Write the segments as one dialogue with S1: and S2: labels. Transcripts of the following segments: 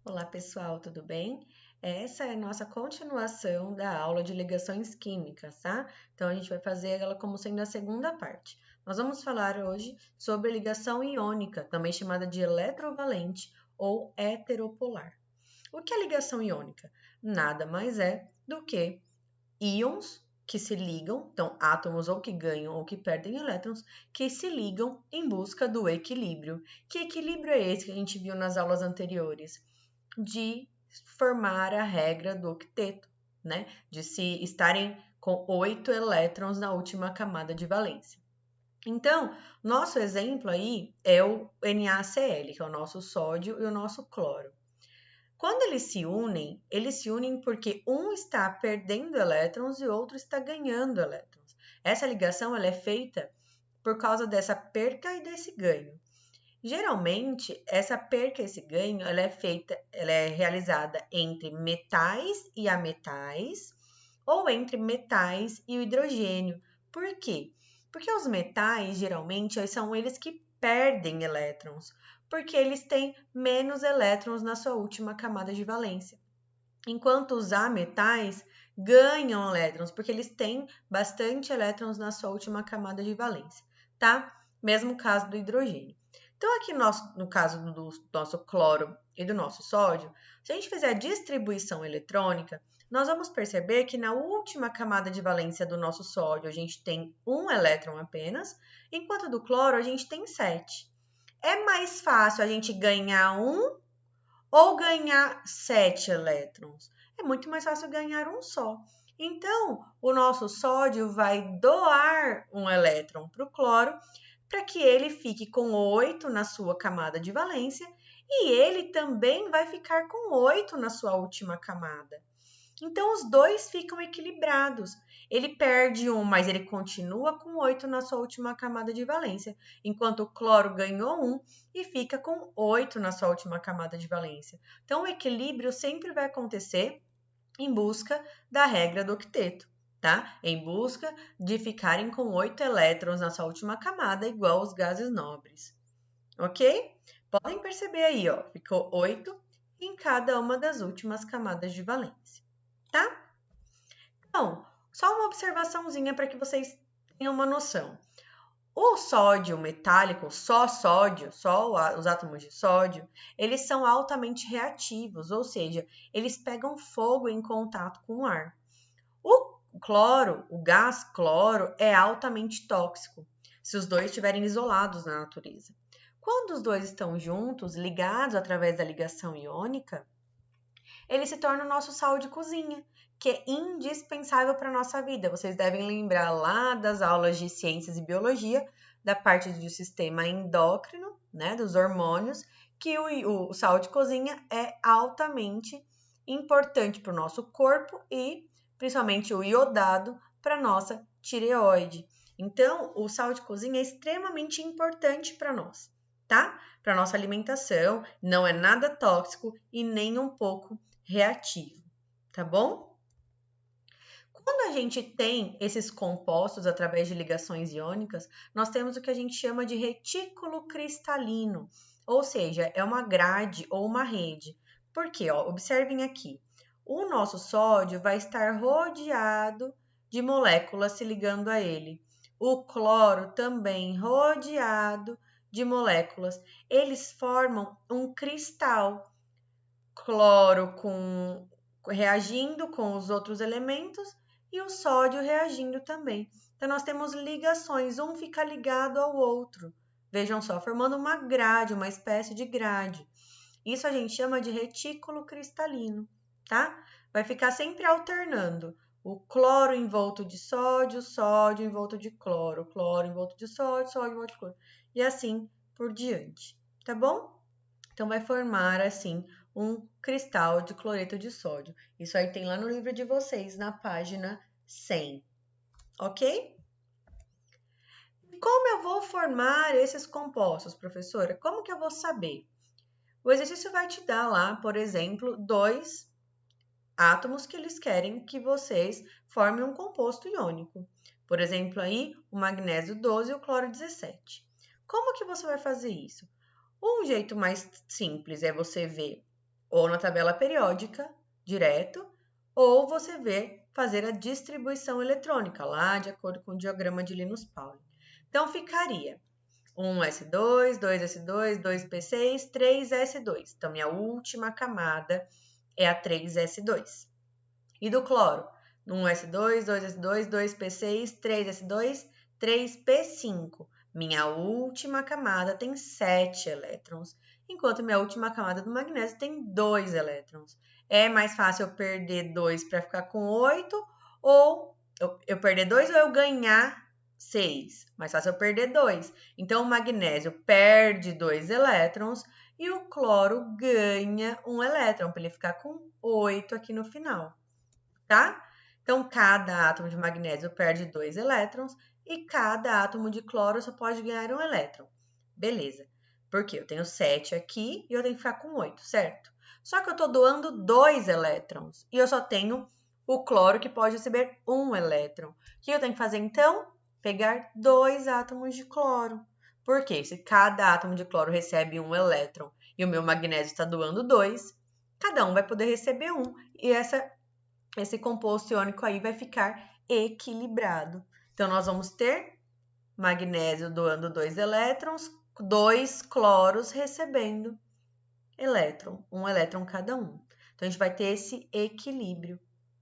S1: Olá pessoal, tudo bem? Essa é a nossa continuação da aula de ligações químicas, tá? Então a gente vai fazer ela como sendo a segunda parte. Nós vamos falar hoje sobre a ligação iônica, também chamada de eletrovalente ou heteropolar. O que é ligação iônica? Nada mais é do que íons que se ligam, então átomos ou que ganham ou que perdem elétrons, que se ligam em busca do equilíbrio. Que equilíbrio é esse que a gente viu nas aulas anteriores? De formar a regra do octeto, né? De se estarem com 8 elétrons na última camada de valência. Então, nosso exemplo aí é o NaCl, que é o nosso sódio e o nosso cloro. Quando eles se unem porque um está perdendo elétrons e o outro está ganhando elétrons. Essa ligação ela é feita por causa dessa perca e desse ganho. Geralmente, essa perca, esse ganho, ela é realizada entre metais e ametais ou entre metais e o hidrogênio. Por quê? Porque os metais, geralmente, são eles que perdem elétrons, porque eles têm menos elétrons na sua última camada de valência. Enquanto os ametais ganham elétrons, porque eles têm bastante elétrons na sua última camada de valência, tá? Mesmo caso do hidrogênio. Então, aqui no caso do nosso cloro e do nosso sódio, se a gente fizer a distribuição eletrônica, nós vamos perceber que na última camada de valência do nosso sódio a gente tem um elétron apenas, enquanto do cloro a gente tem 7. É mais fácil a gente ganhar um ou ganhar 7 elétrons? É muito mais fácil ganhar um só. Então, o nosso sódio vai doar um elétron para o cloro para que ele fique com 8 na sua camada de valência e ele também vai ficar com 8 na sua última camada. Então, os dois ficam equilibrados. Ele perde um, mas ele continua com 8 na sua última camada de valência, enquanto o cloro ganhou um e fica com 8 na sua última camada de valência. Então, o equilíbrio sempre vai acontecer em busca da regra do octeto, tá? Em busca de ficarem com 8 elétrons na sua última camada, igual os gases nobres, ok? Podem perceber aí, ó, ficou 8 em cada uma das últimas camadas de valência, tá? Então, só uma observaçãozinha para que vocês tenham uma noção. O sódio metálico, só sódio, os átomos de sódio, eles são altamente reativos, ou seja, eles pegam fogo em contato com o ar. O cloro, o gás cloro, é altamente tóxico, se os dois estiverem isolados na natureza. Quando os dois estão juntos, ligados através da ligação iônica, ele se torna o nosso sal de cozinha, que é indispensável para a nossa vida. Vocês devem lembrar lá das aulas de ciências e biologia, da parte do sistema endócrino, né, dos hormônios, que o sal de cozinha é altamente importante para o nosso corpo e principalmente o iodado para a nossa tireoide. Então, o sal de cozinha é extremamente importante para nós, tá? Para nossa alimentação, não é nada tóxico e nem um pouco reativo, tá bom? Quando a gente tem esses compostos através de ligações iônicas, nós temos o que a gente chama de retículo cristalino, ou seja, é uma grade ou uma rede. Por quê? Ó, observem aqui. O nosso sódio vai estar rodeado de moléculas se ligando a ele. O cloro também rodeado de moléculas. Eles formam um cristal cloro reagindo com os outros elementos e o sódio reagindo também. Então, nós temos ligações, um fica ligado ao outro. Vejam só, formando uma grade, uma espécie de grade. Isso a gente chama de retículo cristalino, tá? Vai ficar sempre alternando. O cloro envolto de sódio, sódio envolto de cloro, cloro envolto de sódio, sódio envolto de cloro. E assim por diante, tá bom? Então, vai formar assim um cristal de cloreto de sódio. Isso aí tem lá no livro de vocês, na página 100, ok? Como eu vou formar esses compostos, professora? Como que eu vou saber? O exercício vai te dar lá, por exemplo, dois átomos que eles querem que vocês formem um composto iônico. Por exemplo, aí o magnésio 12 e o cloro 17. Como que você vai fazer isso? Um jeito mais simples é você ver ou na tabela periódica, direto, ou você vê fazer a distribuição eletrônica, lá de acordo com o diagrama de Linus-Pauling. Então, ficaria 1s2, 2s2, 2p6, 3s2. Então, minha última camada é a 3s2. E do cloro? 1s2, 2s2, 2p6, 3s2, 3p5. Minha última camada tem 7 elétrons, enquanto minha última camada do magnésio tem 2 elétrons. É mais fácil eu perder 2 para ficar com 8, ou eu perder 2 ou eu ganhar 6. Mais fácil eu perder 2. Então, o magnésio perde 2 elétrons e o cloro ganha 1 elétron, para ele ficar com 8 aqui no final, tá? Então, cada átomo de magnésio perde 2 elétrons e cada átomo de cloro só pode ganhar 1 elétron. Beleza. Porque eu tenho 7 aqui e eu tenho que ficar com 8, certo? Só que eu estou doando 2 elétrons e eu só tenho o cloro que pode receber 1 elétron. O que eu tenho que fazer, então? Pegar 2 átomos de cloro. Porque se cada átomo de cloro recebe 1 elétron e o meu magnésio está doando 2, cada um vai poder receber 1. E esse composto iônico aí vai ficar equilibrado. Então, nós vamos ter magnésio doando 2 elétrons, 2 cloros recebendo elétron, 1 elétron cada um. Então, a gente vai ter esse equilíbrio,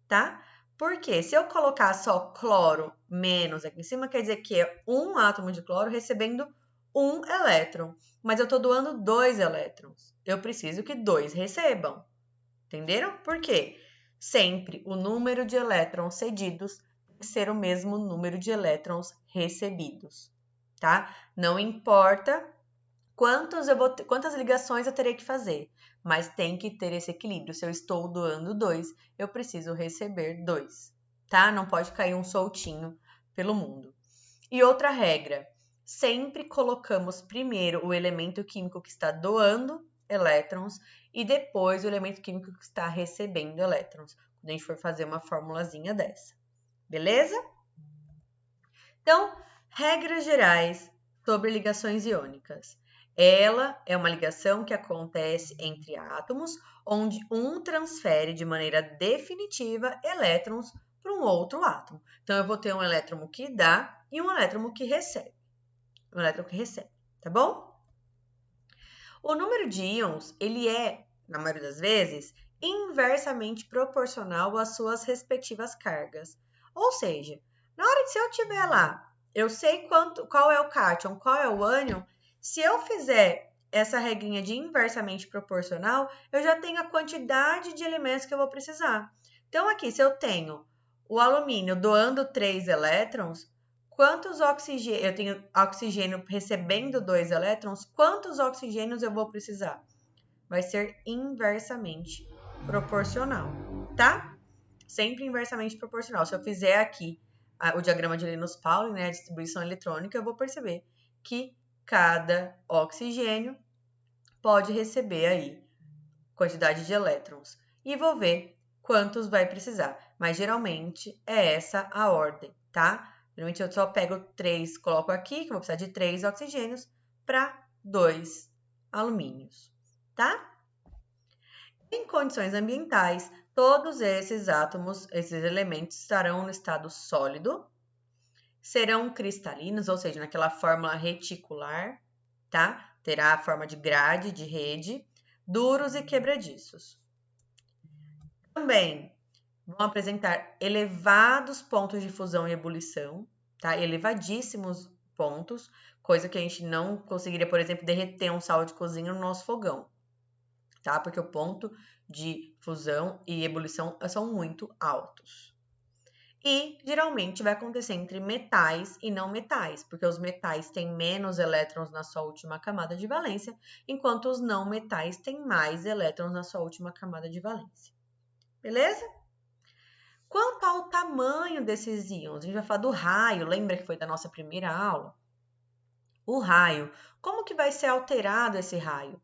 S1: tá? Porque se eu colocar só cloro menos aqui em cima, quer dizer que é um átomo de cloro recebendo 1 elétron. Mas eu estou doando 2 elétrons. Eu preciso que 2 recebam. Entenderam? Por quê? Sempre o número de elétrons cedidos tem que ser o mesmo número de elétrons recebidos, tá? Não importa quantas ligações eu terei que fazer, mas tem que ter esse equilíbrio. Se eu estou doando 2, eu preciso receber 2, tá? Não pode cair um soltinho pelo mundo. E outra regra, sempre colocamos primeiro o elemento químico que está doando elétrons e depois o elemento químico que está recebendo elétrons, quando a gente for fazer uma formulazinha dessa. Beleza? Então, regras gerais sobre ligações iônicas. Ela é uma ligação que acontece entre átomos, onde um transfere de maneira definitiva elétrons para um outro átomo. Então, eu vou ter um elétron que dá e um elétron que recebe. Um elétron que recebe, tá bom? O número de íons, ele é, na maioria das vezes, inversamente proporcional às suas respectivas cargas. Ou seja, na hora de se eu tiver lá, eu sei qual é o cátion, qual é o ânion, se eu fizer essa regrinha de inversamente proporcional, eu já tenho a quantidade de elementos que eu vou precisar. Então, aqui, se eu tenho o alumínio doando 3 elétrons, quantos oxigênios, eu tenho oxigênio recebendo 2 elétrons, quantos oxigênios eu vou precisar? Vai ser inversamente proporcional, tá? Sempre inversamente proporcional. Se eu fizer aqui o diagrama de Linus-Pauling, né, a distribuição eletrônica, eu vou perceber que cada oxigênio pode receber aí quantidade de elétrons. E vou ver quantos vai precisar. Mas geralmente é essa a ordem, tá? Geralmente eu só pego 3, coloco aqui, que eu vou precisar de 3 oxigênios para 2 alumínios, tá? Em condições ambientais, todos esses átomos, esses elementos estarão no estado sólido, serão cristalinos, ou seja, naquela fórmula reticular, tá? Terá a forma de grade, de rede, duros e quebradiços. Também vão apresentar elevados pontos de fusão e ebulição, tá? Elevadíssimos pontos, coisa que a gente não conseguiria, por exemplo, derreter um sal de cozinha no nosso fogão, tá? Porque o ponto de fusão e ebulição são muito altos. E geralmente vai acontecer entre metais e não metais, porque os metais têm menos elétrons na sua última camada de valência, enquanto os não metais têm mais elétrons na sua última camada de valência. Beleza? Quanto ao tamanho desses íons, a gente vai falar do raio, lembra que foi da nossa primeira aula? O raio, como que vai ser alterado esse raio?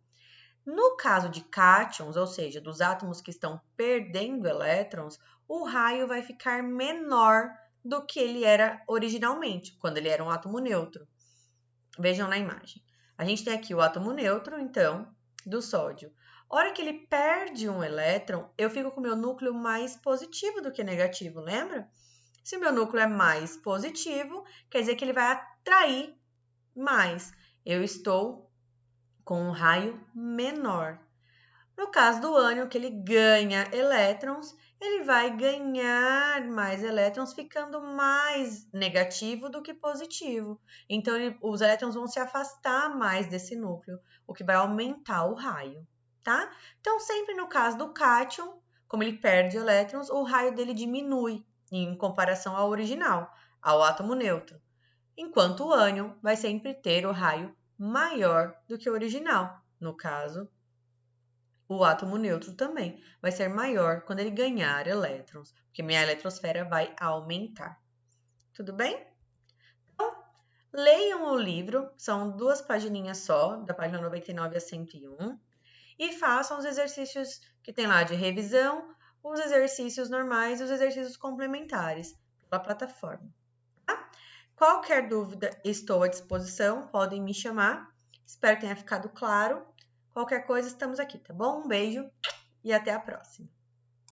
S1: No caso de cátions, ou seja, dos átomos que estão perdendo elétrons, o raio vai ficar menor do que ele era originalmente, quando ele era um átomo neutro. Vejam na imagem. A gente tem aqui o átomo neutro, então, do sódio. A hora que ele perde um elétron, eu fico com o meu núcleo mais positivo do que negativo, lembra? Se o meu núcleo é mais positivo, quer dizer que ele vai atrair mais. Eu estou com um raio menor. No caso do ânion, que ele ganha elétrons, ele vai ganhar mais elétrons, ficando mais negativo do que positivo. Então, os elétrons vão se afastar mais desse núcleo, o que vai aumentar o raio, tá? Então, sempre no caso do cátion, como ele perde elétrons, o raio dele diminui em comparação ao original, ao átomo neutro. Enquanto o ânion vai sempre ter o raio maior do que o original, no caso o átomo neutro também vai ser maior quando ele ganhar elétrons, porque minha eletrosfera vai aumentar. Tudo bem? Então, leiam o livro, são 2 pagininhas só, da página 99 a 101, e façam os exercícios que tem lá de revisão, os exercícios normais e os exercícios complementares pela plataforma. Tá? Qualquer dúvida, estou à disposição, podem me chamar. Espero que tenha ficado claro. Qualquer coisa, estamos aqui, tá bom? Um beijo e até a próxima.